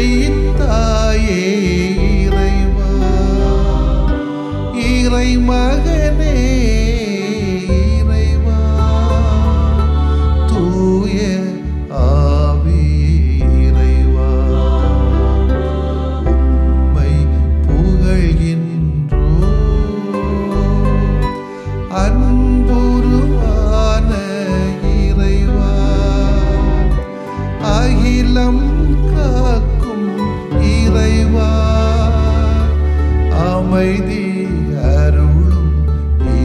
உண்மையின் தாயே இறைவா, இறை மகனே இறைவா, தூய ஆவி இறைவா, உம்மை புகழ்கின்றோ. அன்புருவான இறைவா, அகிலம் காக்கும் இறைவா, அமைதி அருளும்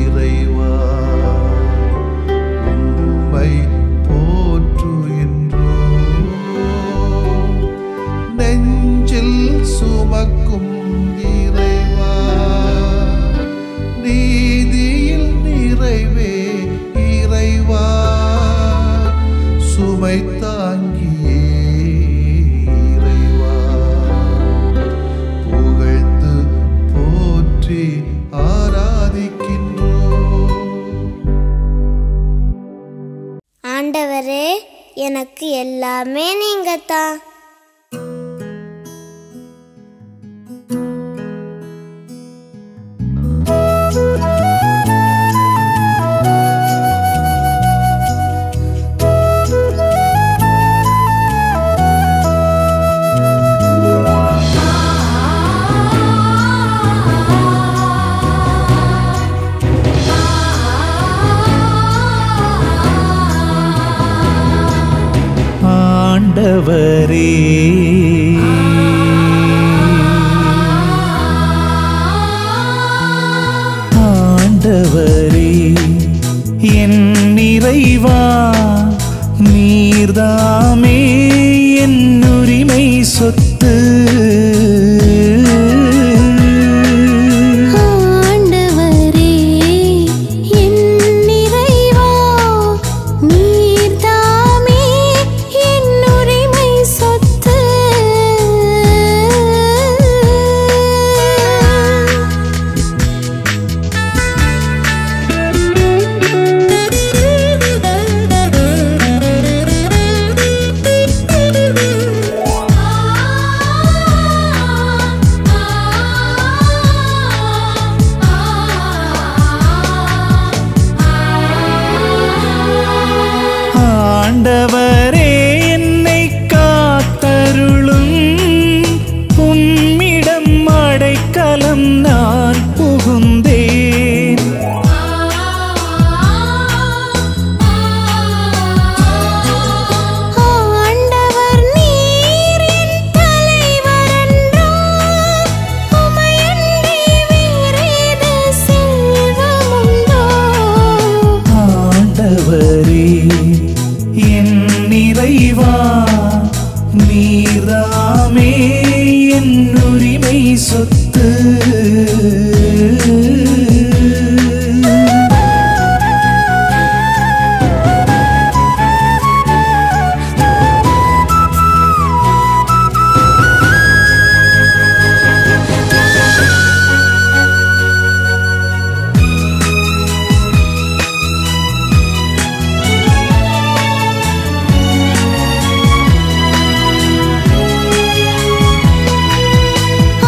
இறைவா, உம்மை போற்றுகின்றோம். நெஞ்சில் சுமக்கும் இறைவா, நீதியில் நிறைவே இறைவா, சுமை தாங்கியே இறைவா, புகழ்ந்து போற்றி ஆராதிக்கின்றோம். ஆண்டவரே, எனக்கு எல்லாமே நீங்க தான். ஆண்டவரே, ஆண்டவரே, என் இறைவா, நீர்தாமே என் உரிமை சொத்து. ஆண்டவரே, என்னை காத்தருளும், உம்மிடம் அடைக்கலம் நான் புகுந்தேன். ஆண்டவர் நீர் என் தலைவரன்றோ, உமையன்றி வேறேது செல்வமுண்டோ. ஆண்டவரே, என் இறைவா, நீர்தாமே என் உரிமை சொத்து.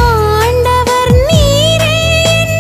ஆண்டவர் நீரே என்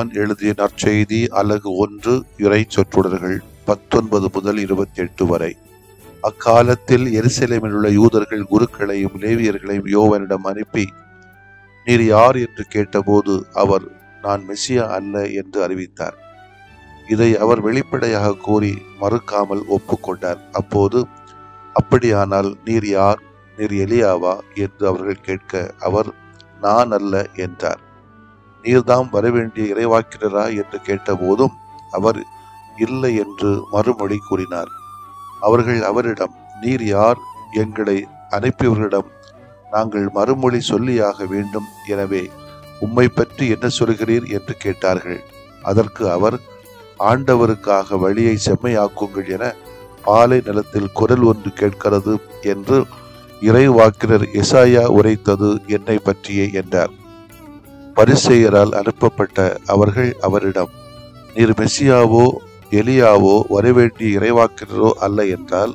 யோவான் எழுதிய நற்செய்தி அலகு 1 இறை சொற்றொடர்கள் 19 முதல் 28 வரை. அக்காலத்தில் எருசலேமில் உள்ள யூதர்கள் குருக்களையும் லேவியர்களையும் யோவானிடம் அனுப்பி, நீர் யார் என்று கேட்டபோது அவர், நான் மெசியா அல்ல என்று அறிவித்தார். இதை அவர் வெளிப்படையாக கூறி மறுக்காமல் ஒப்புக்கொண்டார். அப்போது, அப்படியானால் நீர் யார்? நீர் எலியாவா என்று அவர்கள் கேட்க அவர், நான் அல்ல என்றார். நீர்தாம் வரவேண்டிய இறைவாக்கினரா என்று கேட்டபோதும் அவர் இல்லை என்று மறுமொழி கூறினார். அவர்கள் அவரிடம், நீர் யார்? எங்களை அனுப்பியவர்களிடம் நாங்கள் மறுமொழி சொல்லியாக வேண்டும். எனவே உம்மை பற்றி என்ன சொல்கிறீர் என்று கேட்டார்கள். அதற்கு அவர், ஆண்டவருக்காக வழியை செம்மையாக்குங்கள் என பாலை நிலத்தில் குரல் ஒன்று கேட்கிறது என்று இறைவாக்கினர் எசாயா உரைத்தது என்னை பற்றியே என்றார். பரிசேயரால் அனுப்பப்பட்ட அவர்கள் அவரிடம், நீர் மெசியாவோ எலியாவோ வரவேண்டிய இறைவாக்கினரோ அல்ல என்றால்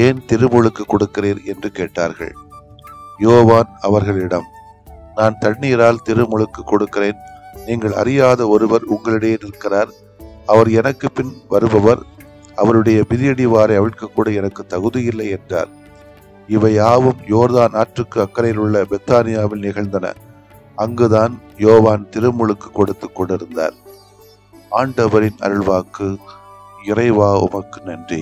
ஏன் திருமுழுக்கு கொடுக்கிறீர் என்று கேட்டார்கள். யோவான் அவர்களிடம், நான் தண்ணீரால் திருமுழுக்கு கொடுக்கிறேன். நீங்கள் அறியாத ஒருவர் உங்களிடையே நிற்கிறார். அவர் எனக்கு பின் வருபவர். அவருடைய மிதியடிவாரை அவிழ்க்கக்கூட எனக்கு தகுதியில்லை என்றார். இவை யாவும் யோர்தான் ஆற்றுக்கு அக்கறையில் உள்ள பெத்தானியாவில் நிகழ்ந்தன. அங்குதான் யோவான் திருமுழுக்கு கொடுத்து கொண்டிருந்தார். ஆண்டவரின் அருள்வாக்கு. இறைவா உமக்கு நன்றி.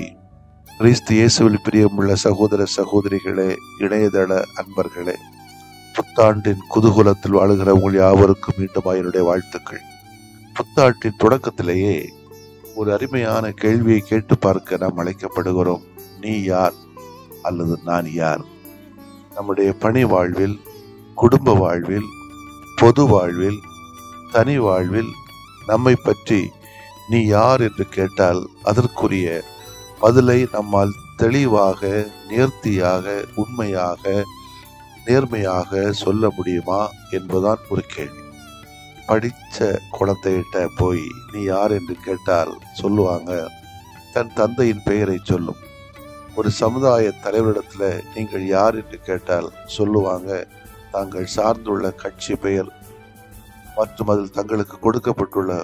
கிறிஸ்து இயேசுவில் பிரியமுள்ள சகோதர சகோதரிகளே, இணையதள அன்பர்களே, புத்தாண்டின் குதூகலத்தில் வாழுகிற உங்கள் யாவருக்கும் மீண்டும் என்னுடைய வாழ்த்துக்கள். புத்தாண்டின் தொடக்கத்திலேயே ஒரு அருமையான கேள்வியை கேட்டு பார்க்க நாம் அழைக்கப்படுகிறோம். நீ யார் அல்லது நான் யார்? நம்முடைய பணி வாழ்வில், குடும்ப வாழ்வில், பொது வாழ்வில், தனி வாழ்வில் நம்மை பற்றி நீ யார் என்று கேட்டால் அதற்குரிய பதிலை நம்மால் தெளிவாக, நேர்த்தியாக, உண்மையாக, நேர்மையாக சொல்ல முடியுமா என்பதுதான் ஒரு கேள்வி. படித்த குழந்தைகிட்ட போய் நீ யார் என்று கேட்டால் சொல்லுவாங்க, தன் தந்தையின் பெயரை சொல்லும். ஒரு சமுதாய தலைவரிடத்துல நீங்கள் யார் என்று கேட்டால் சொல்லுவாங்க, தாங்கள் சார்ந்துள்ள கட்சி பெயர் மற்றும் அதில் தங்களுக்கு கொடுக்கப்பட்டுள்ள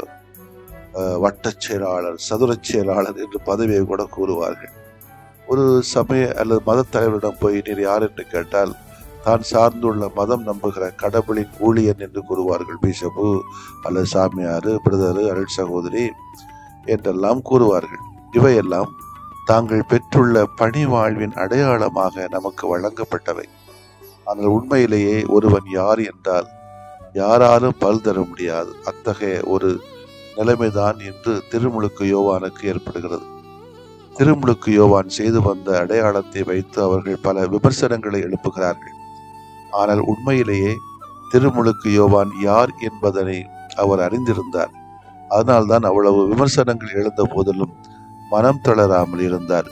வட்டச் செயலாளர், சதுரச் செயலாளர் என்று பதவியை கூட கூறுவார்கள். ஒரு சமய அல்லது மத தலைவரிடம் போய் நீர் யார் என்று கேட்டால் தான் சார்ந்துள்ள மதம் நம்புகிற கடவுளின் ஊழியன் என்று கூறுவார்கள். பிஷப்பு அல்லது சாமியார், பிரதரு, அருள் சகோதரி என்றெல்லாம் கூறுவார்கள். இவையெல்லாம் தாங்கள் பெற்றுள்ள பணி வாழ்வின் அடையாளமாக நமக்கு வழங்கப்பட்டவை. ஆனால் உண்மையிலேயே ஒருவன் யார் என்றால் யாராலும் பல் தர முடியாது. அத்தகைய ஒரு நிலைமைதான் என்று திருமுழுக்கு யோவானுக்கு ஏற்படுகிறது. திருமுழுக்கு யோவான் செய்து வந்த அடையாளத்தை வைத்து அவர்கள் பல விமர்சனங்களை எழுப்புகிறார்கள். ஆனால் உண்மையிலேயே திருமுழுக்கு யோவான் யார் என்பதனை அவர் அறிந்திருந்தார். அதனால்தான் அவ்வளவு விமர்சனங்கள் எழுந்த போதிலும் மனம் தளராமல் இருந்தார்.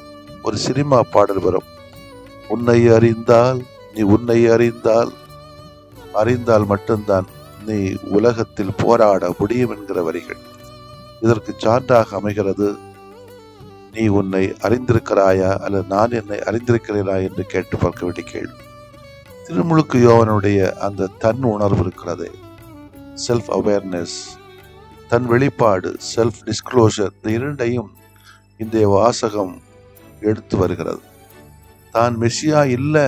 ஒரு சினிமா பாடல் வரும், உன்னை அறிந்தால் நீ உன்னை அறிந்தால் மட்டும்தான் நீ உலகத்தில் போராட முடியும் என்கிற வரிகள். இதற்கு சான்றாக அமைகிறது, நீ உன்னை அறிந்திருக்கிறாயா அல்லது நான் என்னை அறிந்திருக்கிறேனா என்று கேட்டு பார்க்க வேண்டிய கேள்வி. திருமுழுக்கு யோவானுடைய அந்த தன் உணர்வு இருக்கிறது, செல்ஃப் அவேர்னஸ், தன் வெளிப்பாடு, செல்ஃப் டிஸ்க்ளோஷர், இந்த இரண்டையும் இந்த வாசகம் எடுத்து வருகிறது. தான் மெசியா இல்லை,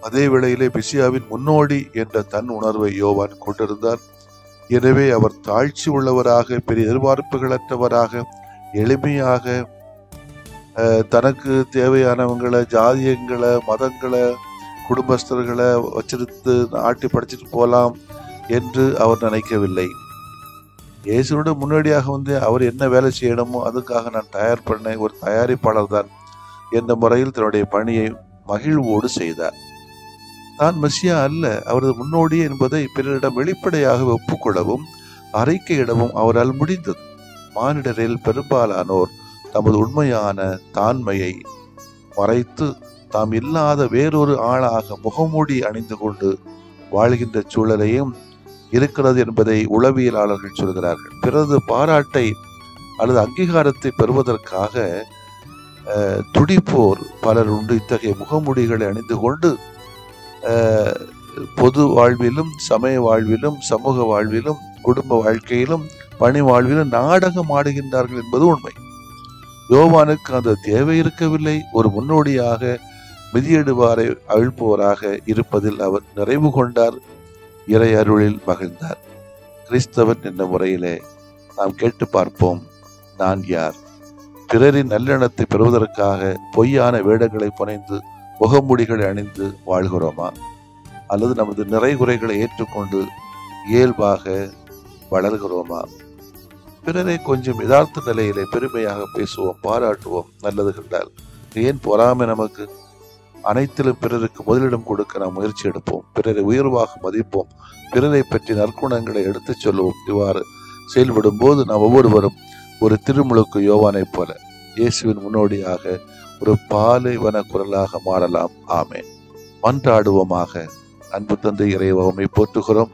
அதே வேளையிலே மெசியாவின் முன்னோடி என்ற தன் உணர்வை யோவான் கொண்டிருந்தார். எனவே அவர் தாழ்ச்சி உள்ளவராக, பெரிய எதிர்பார்ப்புகளற்றவராக, எளிமையாக தனக்கு தேவையானவங்களை, ஜாதியங்களை, மதங்களை, குடும்பஸ்தர்களை வச்சிருந்து ஆட்டி படைச்சிட்டு போலாம் என்று அவர் நினைக்கவில்லை. இயேசுவோட முன்னோடியாக அவர் என்ன வேலை செய்யணுமோ அதுக்காக நான் தயார் பண்ண ஒரு தயாரிப்பாளர் தான் என்ற முறையில் தன்னுடைய பணியை மகிழ்வோடு செய்தார். தான் மெசியா அல்ல, அவரது முன்னோடி என்பதை பிறரிடம் வெளிப்படையாக ஒப்புக்கொள்ளவும் அறிக்கையிடவும் அவரால் முடிந்தது. மானிடரில் பெரும்பாலானோர் தமது உண்மையான தான்மையை மறைத்து தாம் இல்லாத வேறொரு ஆளாக முகமூடி அணிந்து கொண்டு வாழ்கின்ற சூழலையும் இருக்கிறது என்பதை உளவியலாளர்கள் சொல்கிறார்கள். பிறகு பாராட்டை அல்லது அங்கீகாரத்தை பெறுவதற்காக துடிப்போர் பலர் உண்டு. இத்தகைய முகமூடிகளை அணிந்து கொண்டு பொது வாழ்விலும், சமய வாழ்விலும், சமூக வாழ்விலும் குடும்ப வாழ்க்கையிலும் பணி வாழ்விலும் நாடகம் ஆடுகின்றார்கள் என்பது உண்மை. யோவானுக்கு அந்த தேவை இருக்கவில்லை. ஒரு முன்னோடியாக மிதியடுவாரை அழிப்பவராக இருப்பதில் அவர் நிறைவு கொண்டார், இறை அருளில் மகிழ்ந்தார். கிறிஸ்தவன் என்ற முறையிலே நாம் கேட்டு பார்ப்போம், நான் யார்? பிறரின் நல்லெண்ணத்தை பெறுவதற்காக பொய்யான வேடங்களை புனைந்து முகமூடிகளை அணிந்து வாழ்கிறோமா? அல்லது நமது நிறைகுறைகளை ஏற்றுக்கொண்டு இயல்பாக வளர்கிறோமா? பிறரை கொஞ்சம் யதார்த்த நிலையிலே பெருமையாக பேசுவோம், பாராட்டுவோம், நல்லது கண்டால். ஏன் பொறாமை நமக்கு? அனைத்திலும் பிறருக்கு முதலிடம் கொடுக்க நாம் முயற்சி எடுப்போம், பிறரை உயர்வாக மதிப்போம், பிறரை பற்றி நற்குணங்களை எடுத்துச் சொல்லுவோம். இவ்வாறு செயல்படும் போது நாம் ஒவ்வொருவரும் ஒரு திருமுழுக்கு யோவானை போல இயேசுவின் முன்னோடியாக ஒரு பாலைவன குரலாக மாறலாம். ஆமென். மன்றாடுவோமாக. அன்பு தந்தை இறைவா, உம்மை போற்றுகிறோம்.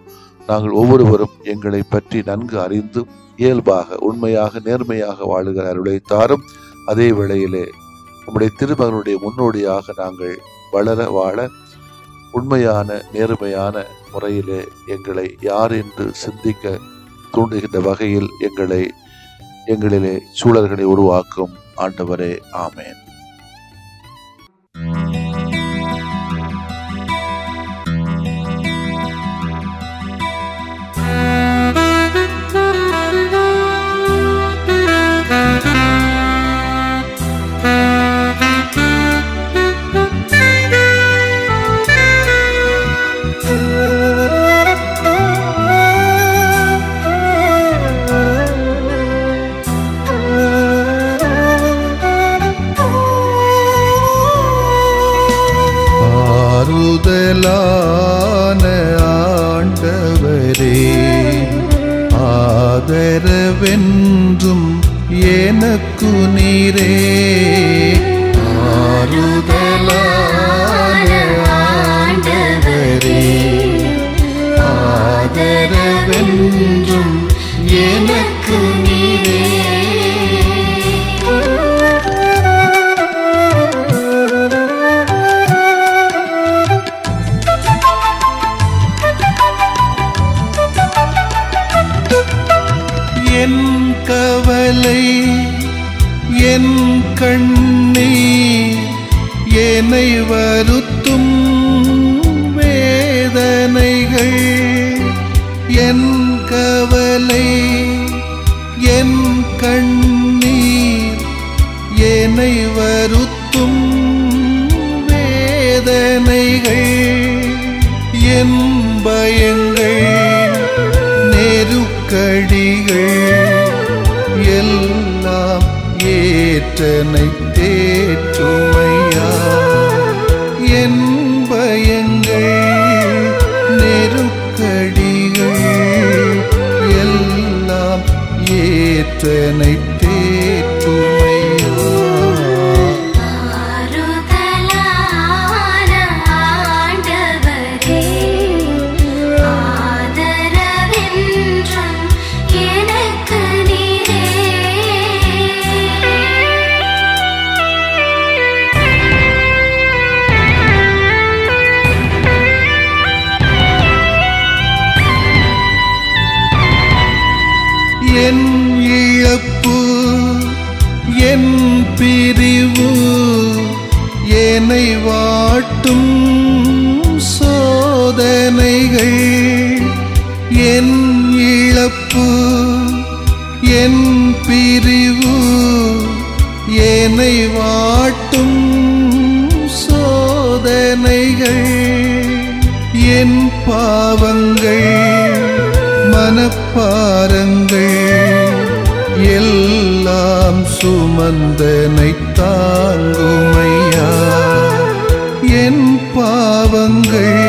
நாங்கள் ஒவ்வொருவரும் எங்களை பற்றி நன்கு அறிந்து இயல்பாக உண்மையாக நேர்மையாக வாழுகிற அருளை தாரும். அதே வேளையிலே நம்முடைய திருமகனுடைய முன்னோடியாக நாங்கள் வளர வாழ உண்மையான நேர்மையான முறையிலே எங்களை யார் என்று சிந்திக்க தூண்டுகின்ற வகையில் எங்களிலே சூழல்களை உருவாக்கும் ஆண்டவரே. ஆமென். ஆண்டவரே, ஆதரவென்றும் எனக்கு நீரே. ஆறுதலான ஆண்டவரே, ஆதரவென்றும் எனக்கு நீரே. என் கவலை என் கண்ணீர் என்னை வருத்தும் வேதனைகள். என் கவலை என் கண்ணீர் என்னை வருத்தும் வேதனைகள். என் பயங்கள் நெருக்கடிகள் எல்லாம் ஏற்றனை தேற்றுமையா. என் பயங்கள் நெருக்கடிகள் எல்லாம் ஏற்றனை தேற்றுமையா. என் இழப்பு என் பிரிவு என்னை வாட்டும் சோதனைகள். என் இழப்பு என் பிரிவு என்னை வாட்டும் சோதனைகள். என் பாவங்கள் மனப்பாரங்கள் எல்லாம் சுமந்தனை தாங்குமையா. என் பாவங்கள்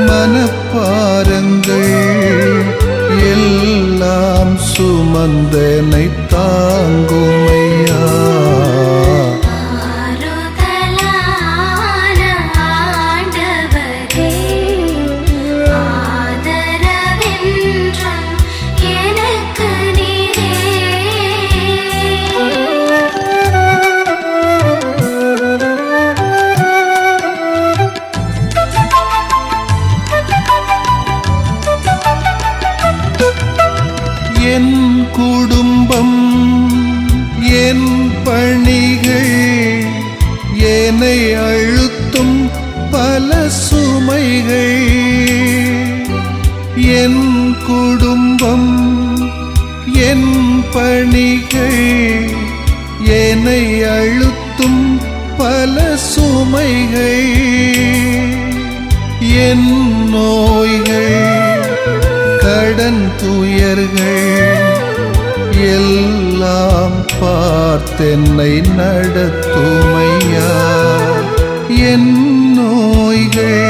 மனப்பாரங்கள் எல்லாம் சுமந்தனை தாங்குமையா. பணிகள் என்னை அழுத்தும் பல சுமைகள் என் குடும்பம் என் பணிகள் என்னை அழுத்தும் பல சுமைகள் என் நோய்கள் கடன் துயர்கள் எல்லாம் பார்த்தென்னை நடத்துமையா என் நோய்கள்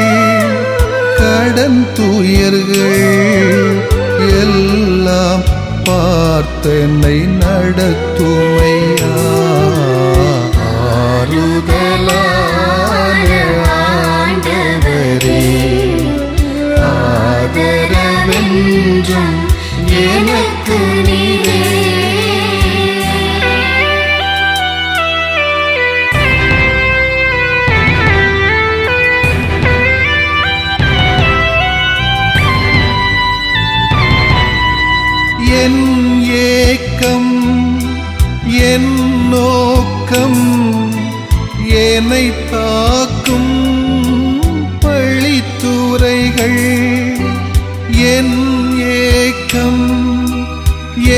கடன் துயர்கள் எல்லாம் பார்த்தென்னை நடத்துமையா ஆறுதலான ஆண்டவரே ஆதரவென்றும் எனக்கு நீரே என் ஏக்கம் என் நோக்கம் என்னை தாக்கும் பழித்துரைகள் என் ஏக்கம்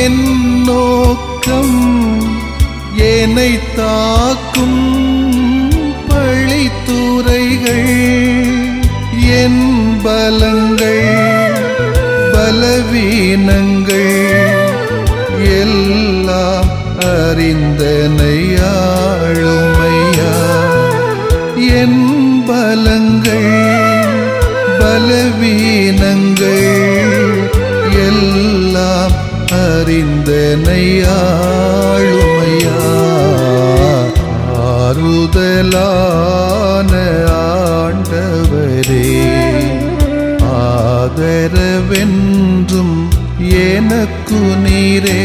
என் நோக்கம் என்னை தாக்கும் பழித்துரைகள் என் பலங்கள் பலவீனங்கள் எல்லாம் அறிந்தனை ஆளுமையா என் பலங்கள் பலவீனங்கள் எல்லாம் அறிந்தனை ஆளுமையா ஆறுதலான ஆண்டவரே ஆதரவென்றும் எனக்கு நீரே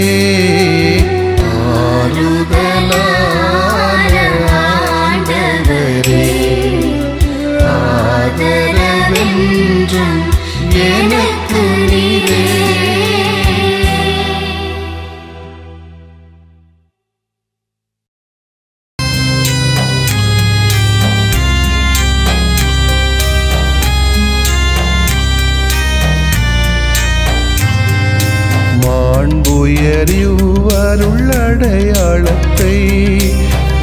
ஆறுதலான ஆண்டவரே ஆதரவென்றும் எனக்கு நீரே அருளடையாளத்தை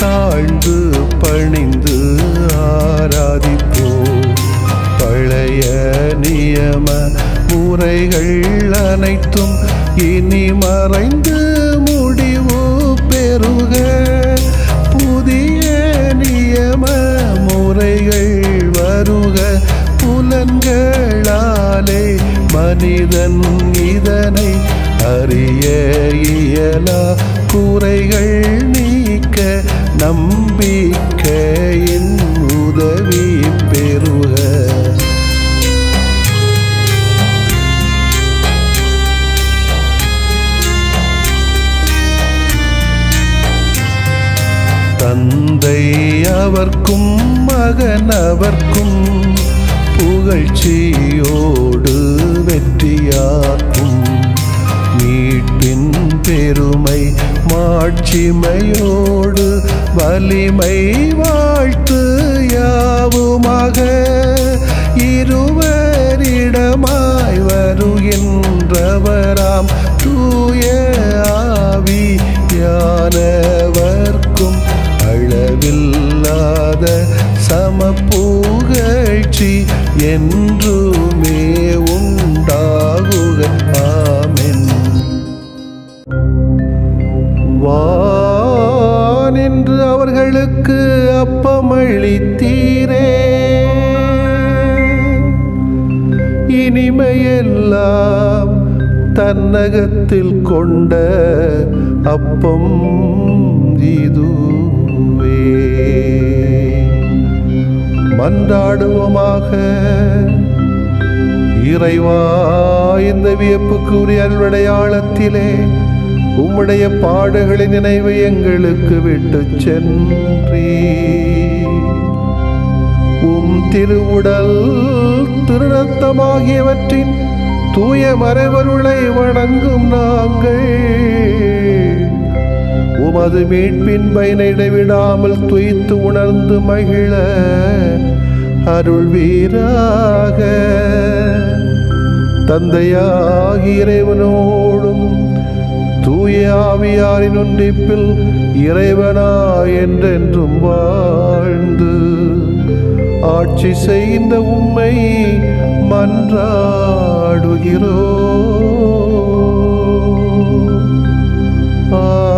தாழ்ந்து பணிந்து ஆராதிப்போ பழைய நியம முறைகள் அனைத்தும் இனி மறைந்து முடிவு பெறுக புதிய நியம முறைகள் வருக புலன்களாலே மனிதன் இதனை அறிய இயலா குறைகள் நீக்க நம்பிக்கையின் உதவி பெறுக தந்தை அவர்க்கும் மகன் அவர்க்கும் புகழ்ச்சியோடு வெற்றியாக்கும் மீட்பின் பெருமை மாட்சிமையோடு வலிமை வாழ்த்து யாவுமாக இருவரிடமாய் வருகின்றவராம் தூய ஆவியானவர்க்கும் அளவில்லாத சமப்புகழ்ச்சி என்றுமே உண்டாகுக ஆமென். வானின்று அவர்களுக்கு அப்பமளித்தீரே இனிமையெல்லாம் தன்னகத்தில் கொண்ட அப்பம் இதுவே. மன்றாடுவோமாக. இறைவா, இந்த வியப்புக்குரிய அருளடையாளத்திலே உம்முடைய பாடுகளின் நினைவை எங்களுக்கு விட்டு சென்றீ. உம் திருவுடல் திருரத்தமாகியவற்றின் தூய மறைவருளை வணங்கும் நாங்கள் உமது மீட்பின் பயனை இடைவிடாமல் துய்த்து உணர்ந்து மகிழ அருள்வீராக. தந்தையாகிய இறைவனோடும் தூய ஆவியாரின் ஒன்றிப்பில் இறைவனா என்றென்றும் வாழ்ந்து ஆட்சி செய்கின்ற உம்மை மன்றாடுகிறோம். ஆமென்.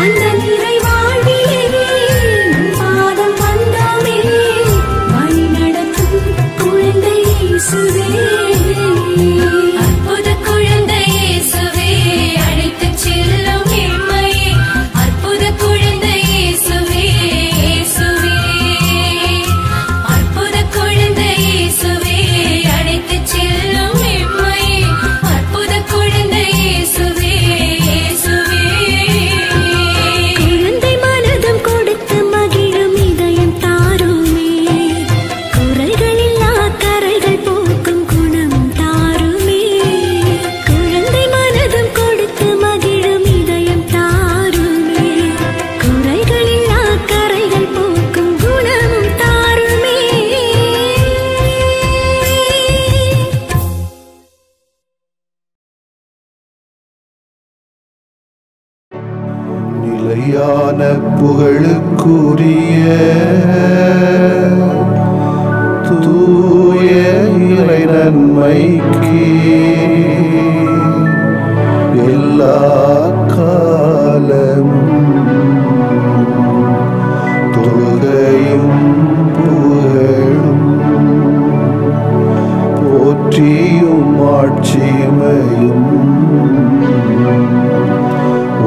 அந்த நிறைவாழ்விலே பாதம் வந்தோமே வழி நடத்தும் குழந்தை இயேசுவே. அற்புத குழந்தை இயேசுவே அழைத்துச் செல்லும் எம்மையே. அற்புத குழந்தை இயேசுவே இயேசுவே. அற்புத குழந்தை இயேசுவே அழைத்துச் செல்லும் எம்மையே. அற்புத குழந்தை இயேசுவே இயேசுவே. குழந்தை மனதும் கொடுத்து மகிழும் இதயம் தாருமே. குறைகளில்லா கரைகள் போக்கும் குணம் தாருமே. குழந்தை மனதும் கொடுத்து மகிழும் இதயம் தாருமே. குறைகளில்லா கரைகள் போக்கும் குணம் தாருமே. நிலையான புகழுக்குரிய தூய இறை நன்மைக்கு எல்லா காலமும் தொழுகையும் புகழும் போற்றியும் ஆட்சிமையும்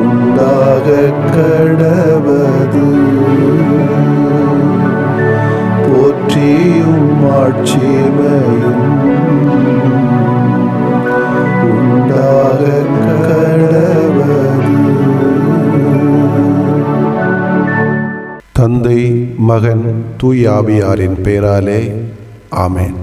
உண்டாக கடவது. போற்றியும் ஆட்சிமையும் உண்டாக கடவது. தந்தை, மகன், தூய ஆவியாரின் பெயராலே ஆமென்.